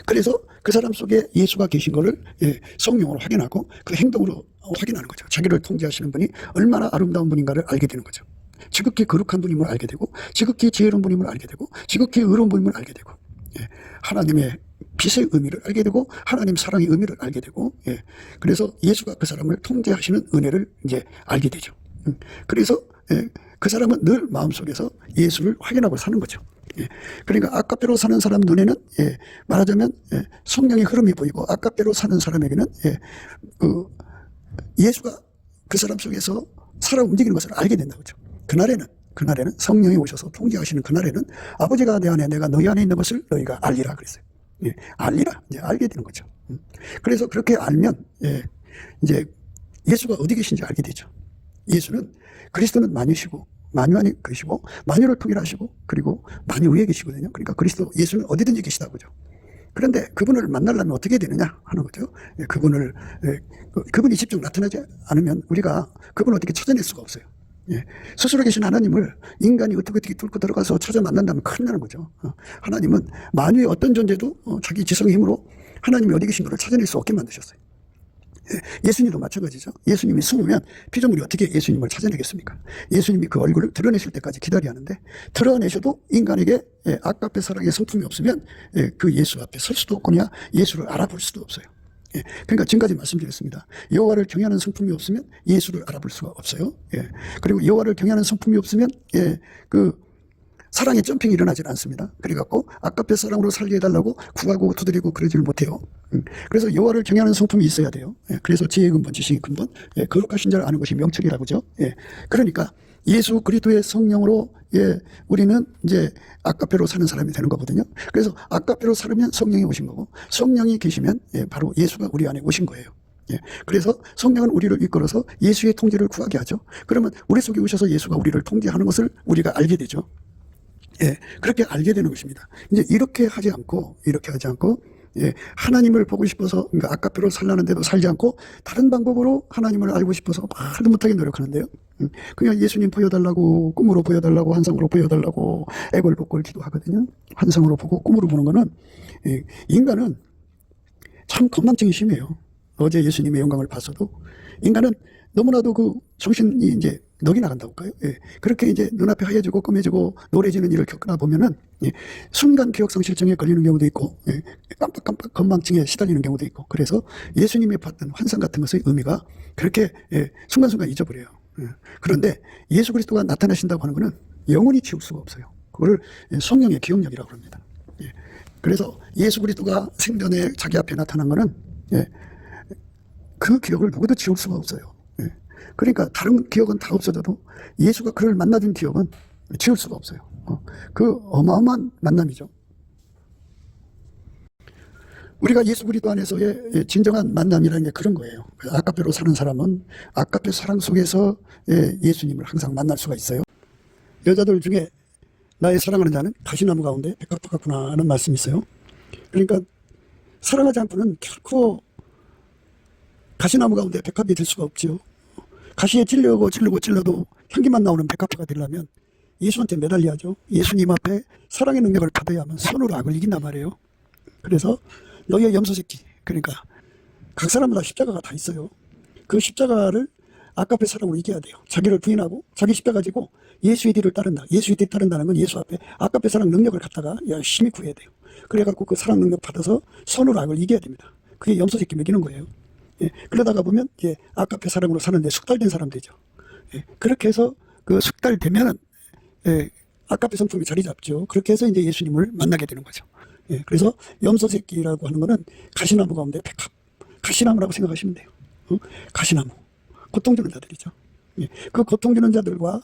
그래서 그 사람 속에 예수가 계신 것을 성령으로 확인하고 그 행동으로 확인하는 거죠. 자기를 통제하시는 분이 얼마나 아름다운 분인가를 알게 되는 거죠. 지극히 거룩한 분임을 알게 되고 지극히 지혜로운 분임을 알게 되고 지극히 의로운 분임을 알게 되고 하나님의 빛의 의미를 알게 되고 하나님 사랑의 의미를 알게 되고 그래서 예수가 그 사람을 통제하시는 은혜를 이제 알게 되죠. 그래서 그 사람은 늘 마음속에서 예수를 확인하고 사는 거죠. 그러니까 아까페로 사는 사람 눈에는 말하자면 성령의 흐름이 보이고 아까페로 사는 사람에게는 그 예수가 그 사람 속에서 살아 움직이는 것을 알게 된다고 하죠. 그날에는 성령이 오셔서 통제하시는 그날에는 아버지가 내 안에 내가 너희 안에 있는 것을 너희가 알리라 그랬어요. 알리라 이제 알게 되는 거죠. 그래서 그렇게 알면 이제 예수가 어디 계신지 알게 되죠. 예수는 그리스도는 만유시고 만유 안에 계시고 만유를 통일하시고 그리고 만유 위에 계시거든요. 그러니까 그리스도 예수는 어디든지 계시다고 그죠. 그런데 그분을 만나려면 어떻게 되느냐 하는 거죠. 그분이 직접 나타나지 않으면 우리가 그분을 어떻게 찾아낼 수가 없어요. 스스로 계신 하나님을 인간이 어떻게 뚫고 들어가서 찾아 만난다면 큰일 나는 거죠. 하나님은 만유의 어떤 존재도 자기 지성의 힘으로 하나님이 어디 계신 것을 찾아낼 수 없게 만드셨어요. 예수님도 마찬가지죠. 예수님이 숨으면 피조물이 어떻게 예수님을 찾아내겠습니까? 예수님이 그 얼굴을 드러내실 때까지 기다려야 하는데, 드러내셔도 인간에게 아까페 사랑의 성품이 없으면 그 예수 앞에 설 수도 없거냐, 예수를 알아볼 수도 없어요. 그러니까 지금까지 말씀드렸습니다. 여호와를 경외하는 성품이 없으면 예수를 알아볼 수가 없어요. 그리고 여호와를 경외하는 성품이 없으면 그 사랑의 점핑이 일어나질 않습니다. 그래갖고 아까페 사랑으로 살게 해달라고 구하고 두드리고 그러지를 못해요. 그래서 여호와를 경외하는 성품이 있어야 돼요. 그래서 지혜의 근본, 지식의 근본, 거룩하신 자를 아는 것이 명철이라고죠. 그러니까 예수 그리스도의 성령으로 우리는 이제 아까페로 사는 사람이 되는 거거든요. 그래서 아까페로 살면 성령이 오신 거고, 성령이 계시면 바로 예수가 우리 안에 오신 거예요. 그래서 성령은 우리를 이끌어서 예수의 통제를 구하게 하죠. 그러면 우리 속에 오셔서 예수가 우리를 통제하는 것을 우리가 알게 되죠. 그렇게 알게 되는 것입니다. 이제 이렇게 하지 않고 하나님을 보고 싶어서, 그러니까 아까페로 살라는데도 살지 않고 다른 방법으로 하나님을 알고 싶어서 말도 못하게 노력하는데요. 그냥 예수님 보여달라고, 꿈으로 보여달라고, 환상으로 보여달라고 애걸복걸 기도하거든요. 환상으로 보고 꿈으로 보는 거는, 인간은 참 건망증이 심해요. 어제 예수님의 영광을 봤어도 인간은 너무나도 그 정신이 이제 넋이 나간다고 할까요? 그렇게 이제 눈앞에 하얘지고 검해지고 노래지는 일을 겪다 보면은 순간 기억상실증에 걸리는 경우도 있고, 깜빡깜빡 건망증에 시달리는 경우도 있고, 그래서 예수님이 봤던 환상 같은 것의 의미가 그렇게 순간순간 잊어버려요. 그런데 예수 그리스도가 나타나신다고 하는 것은 영원히 지울 수가 없어요. 그거를 성령의 기억력이라고 합니다. 그래서 예수 그리스도가 생전에 자기 앞에 나타난 것은 그 기억을 누구도 지울 수가 없어요. 그러니까 다른 기억은 다 없어져도 예수가 그를 만나준 기억은 지울 수가 없어요. 그 어마어마한 만남이죠. 우리가 예수 그리스도 안에서의 진정한 만남이라는 게 그런 거예요. 아까페로 사는 사람은 아까페 사랑 속에서 예수님을 항상 만날 수가 있어요. 여자들 중에 나의 사랑하는 자는 가시나무 가운데 백합화 같구나 하는 말씀이 있어요. 그러니까 사랑하지 않고는 결코 가시나무 가운데 백합이 될 수가 없지요. 가시에 찔러도 향기만 나오는 백합화가 되려면 예수한테 매달려야죠. 예수님 앞에 사랑의 능력을 받아야만 손으로 악을 이긴단 말이에요. 그래서 너희의 염소 새끼, 그러니까 각 사람마다 십자가가 다 있어요. 그 십자가를 아까페 사랑으로 이겨야 돼요. 자기를 부인하고 자기 십자가 지고 예수의 뒤를 따른다. 예수의 뒤를 따른다는 건 예수 앞에 아까페 사랑 능력을 갖다가 열심히 구해야 돼요. 그래갖고 그 사랑 능력 받아서 손으로 악을 이겨야 됩니다. 그게 염소 새끼 먹이는 거예요. 그러다가 보면 아까페 사랑으로 사는데 숙달된 사람 되죠. 그렇게 해서 그 숙달되면은 아까페 성품이 자리 잡죠. 그렇게 해서 이제 예수님을 만나게 되는 거죠. 그래서 염소 새끼라고 하는 거는 가시나무 가운데 백합, 가시나무라고 생각하시면 돼요. 가시나무, 고통주는 자들이죠. 그 고통주는 자들과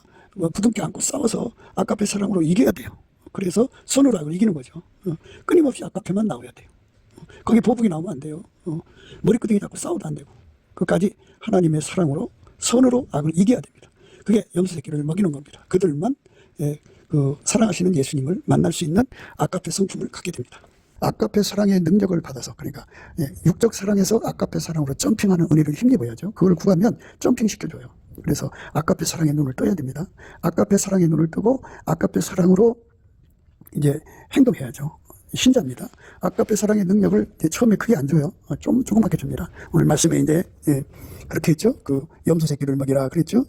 부둥켜 안고 싸워서 아까페 사랑으로 이겨야 돼요. 그래서 손으로 악을 이기는 거죠. 끊임없이 아까페만 나와야 돼요. 거기 보복이 나오면 안 돼요. 머리끄댕이 잡고 싸워도 안 되고, 끝까지 하나님의 사랑으로 손으로 악을 이겨야 됩니다. 그게 염소 새끼를 먹이는 겁니다. 그들만 그 사랑하시는 예수님을 만날 수 있는 아까페 성품을 갖게 됩니다. 아까페 사랑의 능력을 받아서, 그러니까 육적 사랑에서 아까페 사랑으로 점핑하는 은혜를 힘입어야죠. 그걸 구하면 점핑 시켜줘요. 그래서 아까페 사랑의 눈을 떠야 됩니다. 아까페 사랑의 눈을 뜨고 아까페 사랑으로 이제 행동해야죠. 신자입니다. 아까페 사랑의 능력을 처음에 크게 안 줘요. 좀 조그맣게 줍니다. 오늘 말씀에 이제 그렇게 했죠. 그 염소 새끼를 먹이라 그랬죠.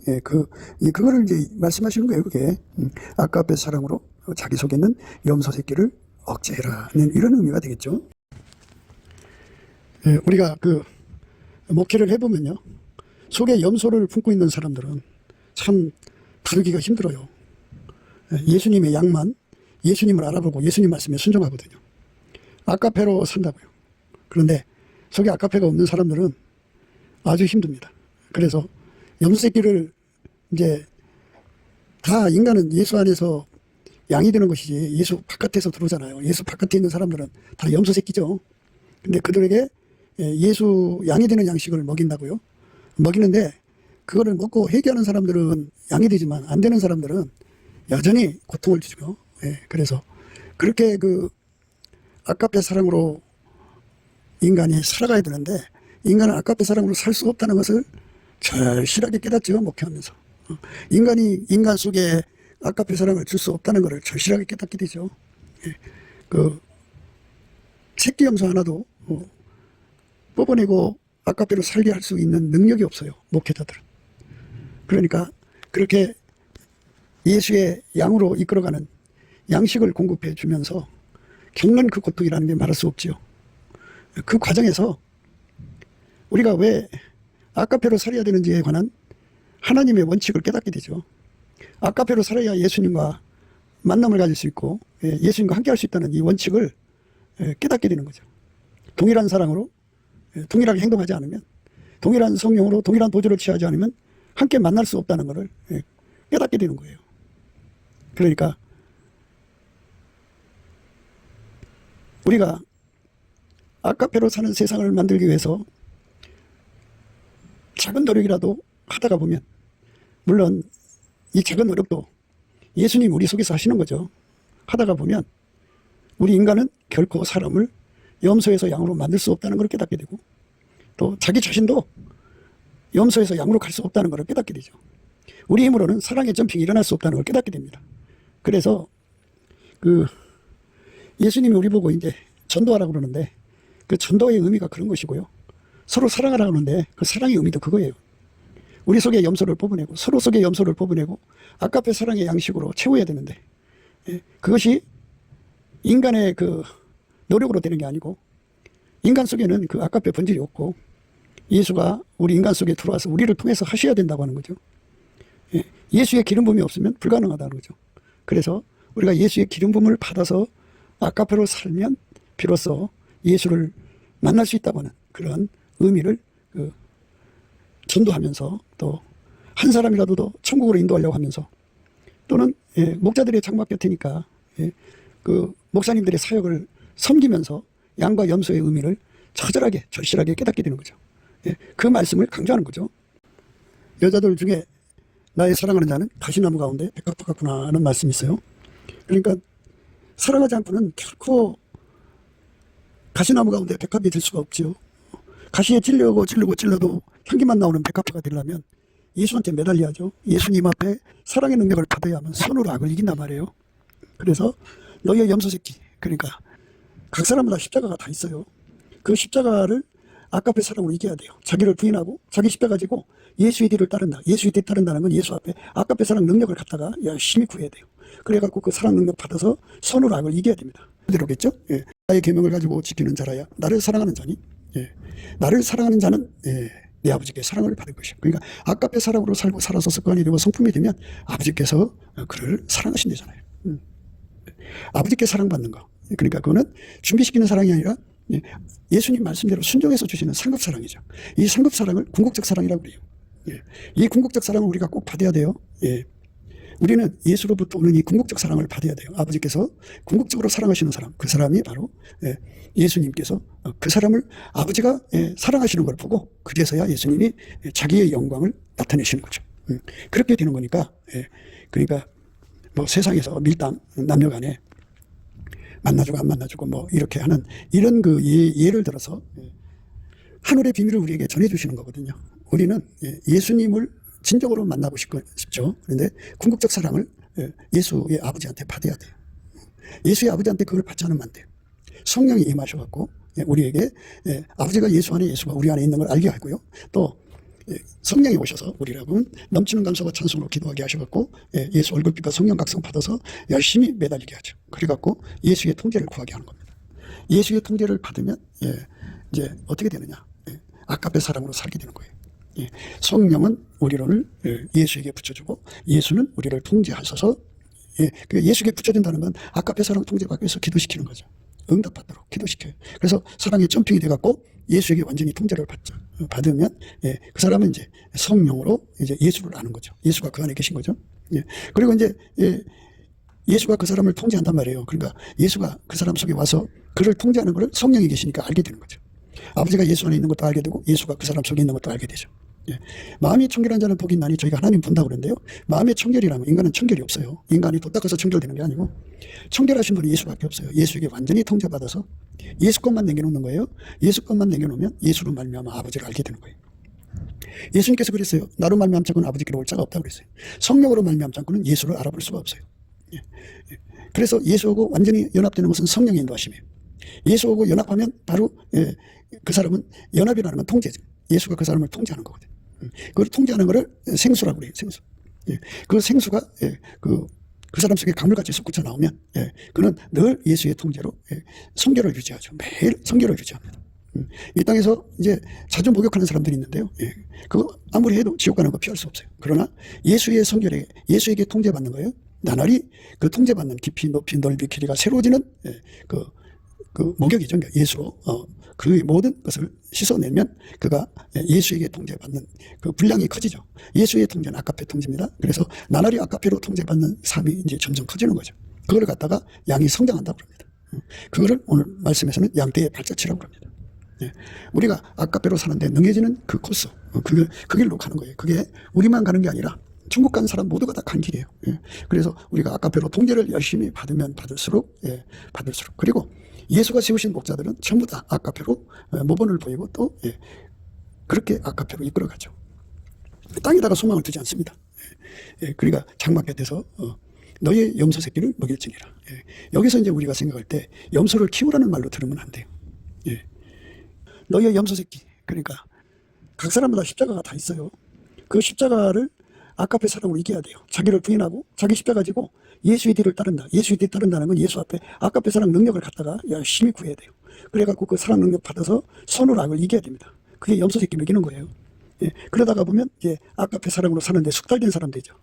그거를 이제 말씀하시는 거예요. 그게 아까페 사랑으로 자기 속에 있는 염소 새끼를 억제해라는 이런 의미가 되겠죠. 우리가 그 목회를 해보면요, 속에 염소를 품고 있는 사람들은 참 다루기가 힘들어요. 예수님의 양만, 예수님을 알아보고 예수님 말씀에 순종하거든요. 아까페로 산다고요. 그런데 속에 아까페가 없는 사람들은 아주 힘듭니다. 그래서 염소 새끼를 이제 다 인간은 예수 안에서 양이 되는 것이지 예수 바깥에서 들어오잖아요. 예수 바깥에 있는 사람들은 다 염소 새끼죠. 근데 그들에게 예수 양이 되는 양식을 먹인다고요. 먹이는데 그거를 먹고 회개하는 사람들은 양이 되지만 안 되는 사람들은 여전히 고통을 주죠. 그래서 그렇게 그 아까페 사랑으로 인간이 살아가야 되는데, 인간은 아까페 사랑으로 살 수 없다는 것을 절실하게 깨닫죠. 목회하면서 인간이 인간 속에 아까페 사랑을 줄 수 없다는 것을 절실하게 깨닫게 되죠. 그 새끼 염소 하나도 뽑아내고 아까배로 살게 할 수 있는 능력이 없어요, 목회자들은. 그러니까 그렇게 예수의 양으로 이끌어가는 양식을 공급해 주면서 겪는 그 고통이라는 게 말할 수 없지요. 그 과정에서 우리가 왜 아까배로 살아야 되는지에 관한 하나님의 원칙을 깨닫게 되죠. 아까배로 살아야 예수님과 만남을 가질 수 있고 예수님과 함께 할 수 있다는 이 원칙을 깨닫게 되는 거죠. 동일한 사랑으로 동일하게 행동하지 않으면, 동일한 성령으로 동일한 도저를 취하지 않으면 함께 만날 수 없다는 것을 깨닫게 되는 거예요. 그러니까 우리가 아까배로 사는 세상을 만들기 위해서 작은 노력이라도 하다가 보면, 물론 이 작은 노력도 예수님 우리 속에서 하시는 거죠. 하다가 보면 우리 인간은 결코 사람을 염소에서 양으로 만들 수 없다는 걸 깨닫게 되고, 또 자기 자신도 염소에서 양으로 갈 수 없다는 걸 깨닫게 되죠. 우리 힘으로는 사랑의 점핑이 일어날 수 없다는 걸 깨닫게 됩니다. 그래서 예수님이 우리 보고 이제 전도하라고 그러는데, 그 전도의 의미가 그런 것이고요. 서로 사랑하라고 하는데 그 사랑의 의미도 그거예요. 우리 속에 염소를 뽑아내고 서로 속에 염소를 뽑아내고 아까페 사랑의 양식으로 채워야 되는데, 그것이 인간의 그 노력으로 되는 게 아니고, 인간 속에는 그 아까페 본질이 없고 예수가 우리 인간 속에 들어와서 우리를 통해서 하셔야 된다고 하는 거죠. 예수의 기름 부음이 없으면 불가능하다는 거죠. 그래서 우리가 예수의 기름 부음을 받아서 아까페로 살면 비로소 예수를 만날 수 있다고 하는 그런 의미를 전도하면서, 또 한 사람이라도 더 천국으로 인도하려고 하면서, 또는 목자들의 장막 곁이니까 그 목사님들의 사역을 섬기면서 양과 염소의 의미를 처절하게 절실하게 깨닫게 되는 거죠. 그 말씀을 강조하는 거죠. 여자들 중에 나의 사랑하는 자는 가시나무 가운데 백합화 같구나 하는 말씀이 있어요. 그러니까 사랑하지 않고는 결코 가시나무 가운데 백합이 될 수가 없지요. 가시에 찔려도 향기만 나오는 백합화가 되려면 예수한테 매달려야죠. 예수님 앞에 사랑의 능력을 받아야만 손으로 악을 이긴단 말이에요. 그래서 너희의 염소 새끼, 그러니까 각 사람마다 십자가가 다 있어요. 그 십자가를 아까페 사랑으로 이겨야 돼요. 자기를 부인하고 자기 십자가 지고 예수의 뒤를 따른다. 예수의 뒤를 따른다는 건 예수 앞에 아까페 사랑 능력을 갖다가 열심히 구해야 돼요. 그래갖고 그 사랑 능력 받아서 손으로 악을 이겨야 됩니다. 그대로겠죠? 나의 계명을 가지고 지키는 자라야 나를 사랑하는 자니, 나를 사랑하는 자는 내 아버지께 사랑을 받을 것이야. 그러니까 아까페 사랑으로 살고 살아서 습관이 되고 성품이 되면 아버지께서 그를 사랑하신다잖아요. 아버지께 사랑받는 거. 그러니까 그거는 준비시키는 사랑이 아니라 예수님 말씀대로 순종해서 주시는 상급 사랑이죠. 이 상급 사랑을 궁극적 사랑이라고 그래요. 이 궁극적 사랑을 우리가 꼭 받아야 돼요. 우리는 예수로부터 오는 이 궁극적 사랑을 받아야 돼요. 아버지께서 궁극적으로 사랑하시는 사람, 그 사람이 바로 예수님께서 그 사람을 아버지가 사랑하시는 걸 보고, 그제서야 예수님이 자기의 영광을 나타내시는 거죠. 그렇게 되는 거니까, 그러니까 뭐 세상에서 밀당, 남녀 간에 만나주고 안 만나주고 뭐 이렇게 하는 이런 그 예를 들어서 하늘의 비밀을 우리에게 전해주시는 거거든요. 우리는 예수님을 진정으로 만나고 싶죠. 그런데 궁극적 사랑을 예수의 아버지한테 받아야 돼요. 예수의 아버지한테 그걸 받지 않으면 안 돼요. 성령이 임하셔갖고 우리에게 아버지가 예수 안에, 예수가 우리 안에 있는 걸 알게 하고요. 또 성령이 오셔서 우리라고 넘치는 감사와 찬송으로 기도하게 하셔갖고 예수 얼굴빛과 성령 각성 받아서 열심히 매달리게 하죠. 그래갖고 예수의 통제를 구하게 하는 겁니다. 예수의 통제를 받으면 이제 어떻게 되느냐? 아까페 사랑으로 살게 되는 거예요. 성령은 우리를 예수에게 붙여주고 예수는 우리를 통제하셔서, 예수에게 붙여준다는 건 아까페 사랑 통제받기 위해서 기도시키는 거죠. 응답받도록 기도시켜요. 그래서 사랑의 점핑이 돼갖고 예수에게 완전히 통제를 받으면 그 사람은 이제 성령으로 이제 예수를 아는 거죠. 예수가 그 안에 계신 거죠. 그리고 이제 예수가 그 사람을 통제한단 말이에요. 그러니까 예수가 그 사람 속에 와서 그를 통제하는 것을 성령이 계시니까 알게 되는 거죠. 아버지가 예수 안에 있는 것도 알게 되고 예수가 그 사람 속에 있는 것도 알게 되죠. 마음이 청결한 자는 복이 있나니 저희가 하나님 본다고 그러는데요. 마음의 청결이라면 인간은 청결이 없어요. 인간이 도 닦아서 청결되는 게 아니고 청결하신 분이 예수밖에 없어요. 예수에게 완전히 통제받아서 예수 것만 남겨놓는 거예요. 예수 것만 남겨놓으면 예수로 말미암아 아버지를 알게 되는 거예요. 예수님께서 그랬어요. 나로 말미암지 않고는 아버지께로 올 자가 없다고 그랬어요. 성령으로 말미암지 않고는 예수를 알아볼 수가 없어요. 그래서 예수하고 완전히 연합되는 것은 성령의 인도하심이에요. 예수하고 연합하면 바로 그 사람은, 연합이라는 건 통제죠. 예수가 그 사람을 통제하는 거거든요. 그걸 통제하는 거를 생수라고 그래요. 생수. 예. 그 생수가 그 사람 속에 강물같이 솟구쳐 나오면 그는 늘 예수의 통제로 성결을 유지하죠. 매일 성결을 유지합니다. 이 땅에서 이제 자주 목욕하는 사람들이 있는데요. 그거 아무리 해도 지옥 가는 거 피할 수 없어요. 그러나 예수의 성결에 예수에게 통제받는 거예요. 나날이 그 통제받는 깊이, 높이, 넓이, 길이가 새로워지는 그 목욕이죠. 그러니까 예수로 그 모든 것을 씻어내면 그가 예수에게 통제받는 그 분량이 커지죠. 예수의 통제는 아까페 통제입니다. 그래서 나날이 아까페로 통제받는 삶이 이제 점점 커지는 거죠. 그걸 갖다가 양이 성장한다고 합니다. 그거를 오늘 말씀에서는 양떼의 발자취라고 합니다. 우리가 아까페로 사는데 능해지는 그 코스, 그 길로 가는 거예요. 그게 우리만 가는 게 아니라 중국 간 사람 모두가 다 간 길이에요. 그래서 우리가 아까페로 통제를 열심히 받으면 받을수록 그리고 예수가 세우신 목자들은 전부 다 아까페로 모범을 보이고 또 그렇게 아까페로 이끌어가죠. 땅에다가 소망을 두지 않습니다. 그러니까 장막에 대해서 너의 염소 새끼를 먹일지니라. 여기서 이제 우리가 생각할 때 염소를 키우라는 말로 들으면 안 돼요. 너의 염소 새끼. 그러니까 각 사람마다 십자가가 다 있어요. 그 십자가를 아까페 사랑으로 이겨야 돼요. 자기를 부인하고 자기 십자가 가지고 예수의 뒤를 따른다. 예수의 뒤를 따른다는 건 예수 앞에 아까페 사랑 능력을 갖다가 열심히 구해야 돼요. 그래갖고 그 사랑 능력 받아서 선으로 악을 이겨야 됩니다. 그게 염소 새끼 먹이는 거예요. 그러다가 보면 이제 아까페 사랑으로 사는데 숙달된 사람 되죠.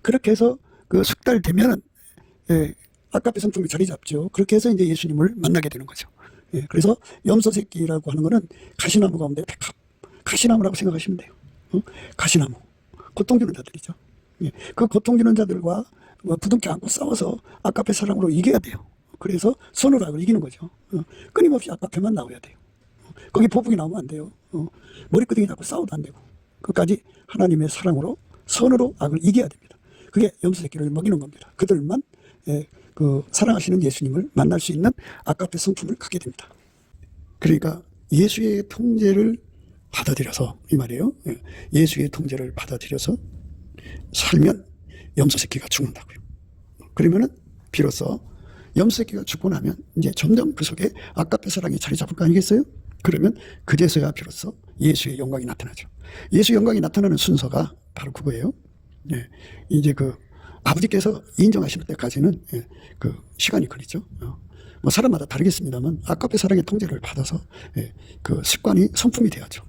그렇게 해서 그 숙달되면은 아까페 성품이 자리 잡죠. 그렇게 해서 이제 예수님을 만나게 되는 거죠. 그래서 염소 새끼라고 하는 거는 가시나무 가운데 백합, 가시나무라고 생각하시면 돼요. 가시나무, 고통 주는 자들이죠. 그 고통 주는 자들과 부둥켜 안고 싸워서 아까페 사랑으로 이겨야 돼요. 그래서 선으로 악을 이기는 거죠. 끊임없이 아까페만 나와야 돼요. 거기 보복이 나오면 안 돼요. 머리끄댕이 잡고 싸워도 안 되고 끝까지 하나님의 사랑으로 선으로 악을 이겨야 됩니다. 그게 염소 새끼를 먹이는 겁니다. 그들만 그 사랑하시는 예수님을 만날 수 있는 아까페 성품을 갖게 됩니다. 그러니까 예수의 통제를 받아들여서 이 말이에요. 예수의 통제를 받아들여서 살면 염소 새끼가 죽는다고요. 그러면은 비로소 염소 새끼가 죽고 나면 이제 점점 그 속에 아까페 사랑이 자리 잡을 거 아니겠어요? 그러면 그제서야 비로소 예수의 영광이 나타나죠. 예수의 영광이 나타나는 순서가 바로 그거예요. 이제 그 아버지께서 인정하실 때까지는 그 시간이 걸리죠. 뭐 사람마다 다르겠습니다만 아까페 사랑의 통제를 받아서 그 습관이 성품이 돼야죠.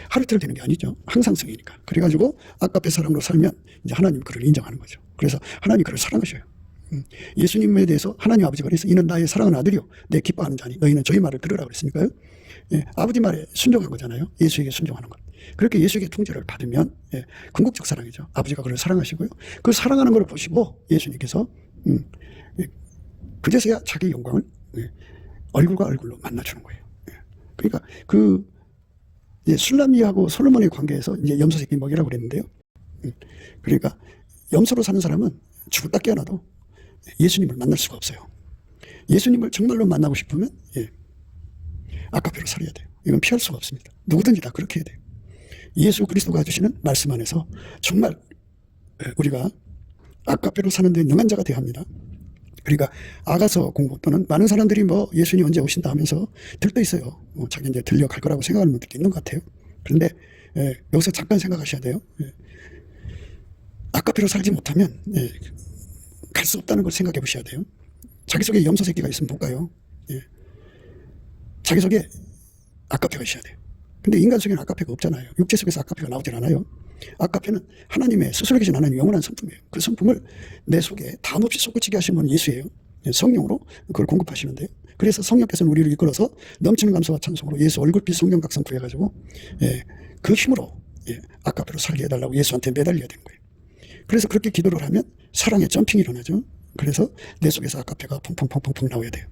하루 이틀 되는 게 아니죠. 항상성이니까. 그래가지고 아까페 사랑으로 살면 이제 하나님 그를 인정하는 거죠. 그래서 하나님 그를 사랑하셔요. 예수님에 대해서 하나님 아버지가 그래서 이는 나의 사랑하는 아들이요 내 기뻐하는 자니 너희는 저희 말을 들으라 그랬으니까요. 아버지 말에 순종한 거잖아요. 예수에게 순종하는 것. 그렇게 예수에게 통제를 받으면 궁극적 사랑이죠. 아버지가 그를 사랑하시고요. 그 사랑하는 걸 보시고 예수님께서 그제서야 자기 영광을 얼굴과 얼굴로 만나주는 거예요. 그러니까 그 술람이하고 솔로몬의 관계에서 이제 염소 새끼 먹이라고 그랬는데요. 그러니까 염소로 사는 사람은 죽었다 깨어나도 예수님을 만날 수가 없어요. 예수님을 정말로 만나고 싶으면 아까페로 살아야 돼요. 이건 피할 수가 없습니다. 누구든지 다 그렇게 해야 돼요. 예수 그리스도가 주시는 말씀 안에서 정말 우리가 아까페로 사는 데 능한 자가 되어야 합니다. 그러니까 아가서 공부 또는 많은 사람들이 뭐 예수님 언제 오신다 하면서 들떠 있어요. 자기 이제 들려갈 거라고 생각하는 분들도 있는 것 같아요. 그런데 여기서 잠깐 생각하셔야 돼요. 아까페로 살지 못하면 갈 수 없다는 걸 생각해 보셔야 돼요. 자기 속에 염소 새끼가 있으면 못 가요. 자기 속에 아까페가 있어야 돼요. 근데 인간 속에는 아까페가 없잖아요. 육체 속에서 아까페가 나오질 않아요. 아까페는 하나님의 스스로 계신 하나님의 영원한 성품이에요. 그 성품을 내 속에 담없이 솟구치게 하신 분 예수예요. 성령으로 그걸 공급하시는데요. 그래서 성령께서는 우리를 이끌어서 넘치는 감사와 찬송으로 예수 얼굴빛 성령각성 구해가지고 그 힘으로 아까페로 살게 해달라고 예수한테 매달려야 되는 거예요. 그래서 그렇게 기도를 하면 사랑의 점핑이 일어나죠. 그래서 내 속에서 아까페가 펑펑펑펑 나와야 돼요.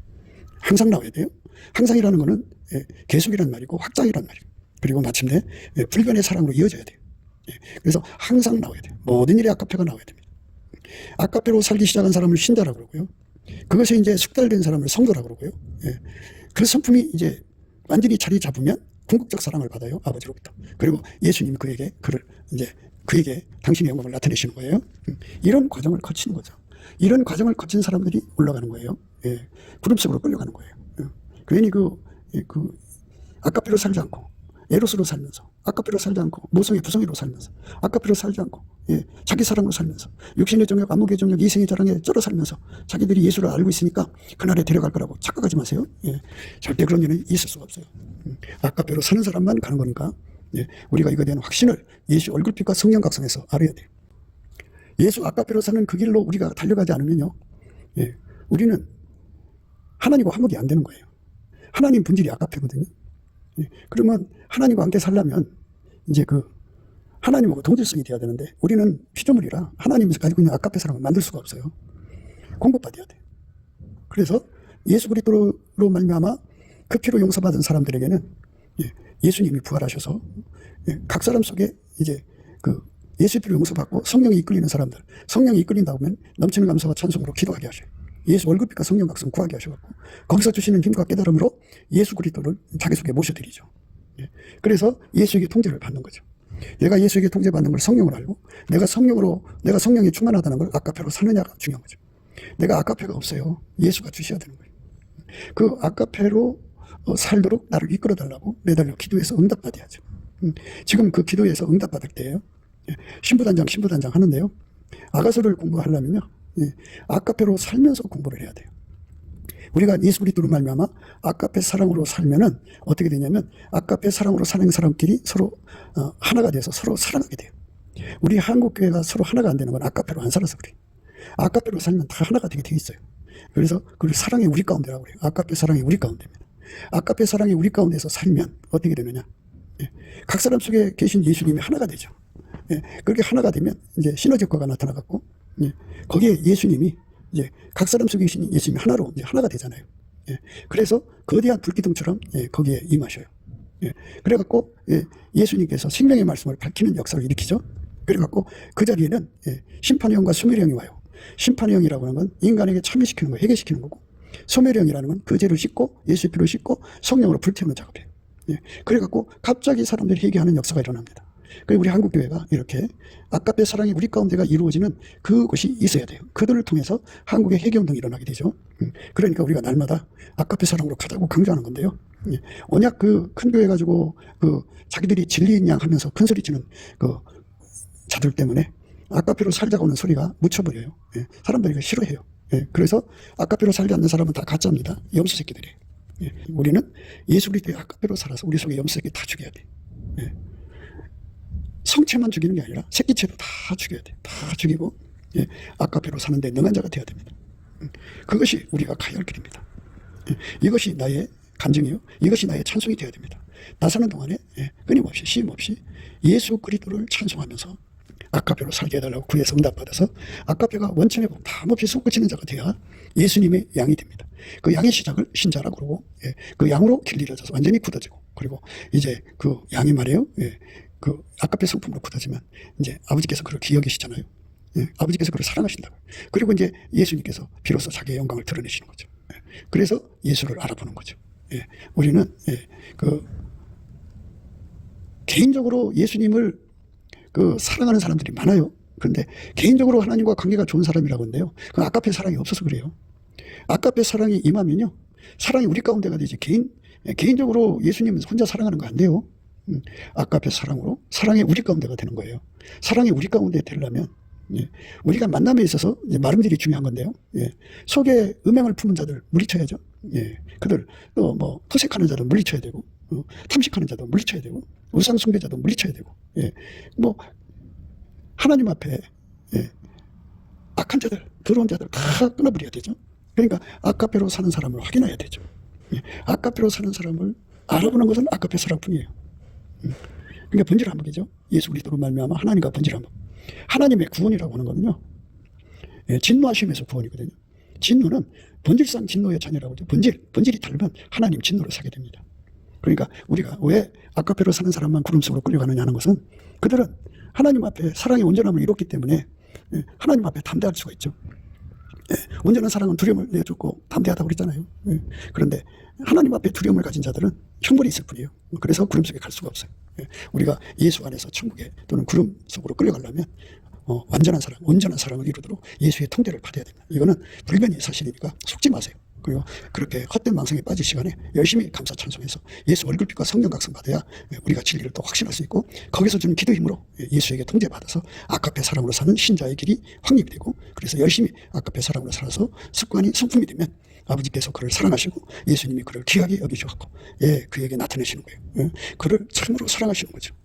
항상 나와야 돼요. 항상이라는 거는 계속이란 말이고 확장이란 말이고 그리고 마침내 불변의 사랑으로 이어져야 돼요. 그래서 항상 나와야 돼요. 모든 일에 아까페가 나와야 됩니다. 아까페로 살기 시작한 사람을 신자라고 그러고요. 그것이 이제 숙달된 사람을 성도라고 그러고요. 그 성품이 이제 완전히 자리 잡으면 궁극적 사랑을 받아요. 아버지로부터. 그리고 예수님 그에게 당신의 영광을 나타내시는 거예요. 이런 과정을 거치는 거죠. 이런 과정을 거친 사람들이 올라가는 거예요. 구름 속으로 끌려가는 거예요. 괜히 아까페로 살지 않고 에로스로 살면서 아까페로 살지 않고 모성의 부성애로 살면서 아까페로 살지 않고 자기 사랑으로 살면서 육신의 정욕, 안목의 정욕, 이생의 자랑에 쩔어 살면서 자기들이 예수를 알고 있으니까 그날에 데려갈 거라고 착각하지 마세요. 절대 그런 일은 있을 수가 없어요. 아까페로 사는 사람만 가는 거니까 우리가 이거에 대한 확신을 예수 얼굴빛과 성령 각성에서 알아야 돼요. 예수 아까페로 사는 그 길로 우리가 달려가지 않으면요, 우리는 하나님과 화목이 안 되는 거예요. 하나님 본질이 아까페거든요. 그러면 하나님과 함께 살려면 이제 하나님하고 동질성이 돼야 되는데 우리는 피조물이라 하나님에서 가지고 있는 아까페 사랑을 만들 수가 없어요. 공급받아야 돼. 그래서 예수 그리스도로 말미암아 그 피로 용서받은 사람들에게는 예수님이 부활하셔서 각 사람 속에 이제 예수 피로 용서받고 성령이 이끌리는 사람들, 성령이 이끌린다 보면 넘치는 감사와 찬송으로 기도하게 하셔요. 예수 얼굴빛과 성령 각성 구하게 하셔갖고 거기서 주시는 힘과 깨달음으로 예수 그리스도를 자기 속에 모셔드리죠. 그래서 예수에게 통제를 받는 거죠. 내가 예수에게 통제받는 걸 성령을 알고 내가 성령에 충만하다는 걸 아까페로 사느냐가 중요한 거죠. 내가 아까페가 없어요. 예수가 주셔야 되는 거예요. 그 아까페로 살도록 나를 이끌어 달라고 매달려 기도해서 응답받아야죠. 지금 그 기도에서 응답받을 때예요. 신부단장 하는데요. 아가서를 공부하려면요, 아까페로 살면서 공부를 해야 돼요. 우리가 예수 그리스도로 말미암아 아까페 사랑으로 살면은 어떻게 되냐면 아까페 사랑으로 사는 사람끼리 서로 하나가 돼서 서로 사랑하게 돼요. 우리 한국 교회가 서로 하나가 안 되는 건 아까페로 안 살아서 그래요. 아까페로 살면 다 하나가 되게 돼 있어요. 그래서 그걸 사랑이 우리 가운데라고 그래요. 아까페 사랑이 우리 가운데입니다. 아까페 사랑이 우리 가운데서 살면 어떻게 되느냐? 각 사람 속에 계신 예수님이 하나가 되죠. 그렇게 하나가 되면 이제 시너지 효과가 나타나갖고 거기에 예수님이 이제 각 사람 속에 계신 예수님이 하나로 이제 하나가 되잖아요. 그래서 거대한 불기둥처럼 거기에 임하셔요. 그래갖고 예수님께서 생명의 말씀을 밝히는 역사를 일으키죠. 그래갖고 그 자리에는 심판의 영과 소멸의 영이 와요. 심판의 영이라고 하는 건 인간에게 참여시키는 거, 해결시키는 거고, 소멸의 영이라는 건 그 죄를 씻고 예수의 피로 씻고 성령으로 불태우는 작업이에요. 그래갖고 갑자기 사람들이 회개하는 역사가 일어납니다. 우리 한국교회가 이렇게 아까페 사랑이 우리 가운데가 이루어지는 그곳이 있어야 돼요. 그들을 통해서 한국의 회개운동이 일어나게 되죠. 그러니까 우리가 날마다 아까페 사랑으로 가자고 강조하는 건데요. 언약 큰 교회 가지고 자기들이 진리인 양 하면서 큰 소리치는 자들 때문에 아까페로 살자고 하는 소리가 묻혀버려요. 사람들이 이거 싫어해요. 그래서 아까페로 살지 않는 사람은 다 가짜입니다. 염소 새끼들이에요. 우리는 예수 그리스도의 아까페로 살아서 우리 속에 염소 새끼 다 죽여야 돼. 성체만 죽이는 게 아니라 새끼체도 다 죽여야 돼. 다 죽이고 아까페로 사는데 능한 자가 되어야 됩니다. 그것이 우리가 가야 할 길입니다. 이것이 나의 간증이요, 이것이 나의 찬송이 되어야 됩니다. 나 사는 동안에 끊임없이 쉼없이 예수 그리스도를 찬송하면서 아까페로 살게 해달라고 구해서 응답받아서 아까페가 원천의 복 담없이 솟구치는 자가 되어야 예수님의 양이 됩니다. 그 양의 시작을 신자라고 그러고 그 양으로 길들여져서 완전히 굳어지고, 그리고 이제 그 양이 말이에요, 그 아까페 성품으로 굳어지면 이제 아버지께서 그를 기억하시잖아요. 아버지께서 그를 사랑하신다고. 그리고 이제 예수님께서 비로소 자기의 영광을 드러내시는 거죠. 그래서 예수를 알아보는 거죠. 우리는 개인적으로 예수님을 사랑하는 사람들이 많아요. 그런데 개인적으로 하나님과 관계가 좋은 사람이라고 하는데요, 그 아까페 사랑이 없어서 그래요. 아까페 사랑이 임하면요, 사랑이 우리 가운데가 되지 개인적으로 예수님 혼자 사랑하는 거 안 돼요. 아까페 사랑으로 사랑이 우리 가운데가 되는 거예요. 사랑이 우리 가운데 되려면 우리가 만남에 있어서 말음질이 중요한 건데요. 속에 음행을 품은 자들 물리쳐야죠. 그들 또 토색하는 자도 물리쳐야 되고, 탐식하는 자도 물리쳐야 되고, 우상 숭배자도 물리쳐야 되고, 하나님 앞에 악한 자들, 더러운 자들 다 끊어버려야 되죠. 그러니까 아까페로 사는 사람을 확인해야 되죠. 아까페로 사는 사람을 알아보는 것은 아까페 사랑뿐이에요. 그러니까 번질함이죠. 예수 그리스도로 말미암아 하나님과 번질함. 하나님의 구원이라고 하는 거는요, 진노하심에서 구원이거든요. 진노는 본질상 진노의 자녀라고 하죠. 본질이 다르면 하나님 진노를 사게 됩니다. 그러니까 우리가 왜 아까페로 사는 사람만 구름 속으로 끌려가느냐 하는 것은 그들은 하나님 앞에 사랑의 온전함을 이뤘기 때문에 하나님 앞에 담대할 수가 있죠. 온전한 사랑은 두려움을 내쫓고 담대하다고 그랬잖아요. 그런데 하나님 앞에 두려움을 가진 자들은 형벌이 있을 뿐이에요. 그래서 구름 속에 갈 수가 없어요. 우리가 예수 안에서 천국에 또는 구름 속으로 끌려가려면 완전한 사랑, 온전한 사랑을 이루도록 예수의 통제를 받아야 됩니다. 이거는 불변의 사실이니까 속지 마세요. 그리고 그렇게 헛된 망상에 빠질 시간에 열심히 감사 찬송해서 예수 얼굴빛과 성령 각성 받아야 우리가 진리를 또 확신할 수 있고, 거기서 주는 기도 힘으로 예수에게 통제받아서 아카페 사랑으로 사는 신자의 길이 확립이 되고, 그래서 열심히 아카페 사랑으로 살아서 습관이 성품이 되면 아버지께서 그를 사랑하시고 예수님이 그를 귀하게 여기셔갖고 그에게 나타내시는 거예요. 그를 참으로 사랑하시는 거죠.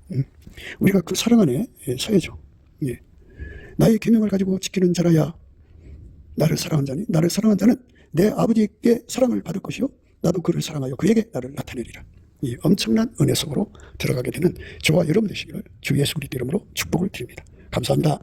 우리가 그 사랑 안에 서야죠. 나의 계명을 가지고 지키는 자라야 나를 사랑한 자니, 나를 사랑한 자는 내 아버지께 사랑을 받을 것이요 나도 그를 사랑하여 그에게 나를 나타내리라. 이 엄청난 은혜 속으로 들어가게 되는 저와 여러분 되시기를 주 예수 그리스도 이름으로 축복을 드립니다. 감사합니다.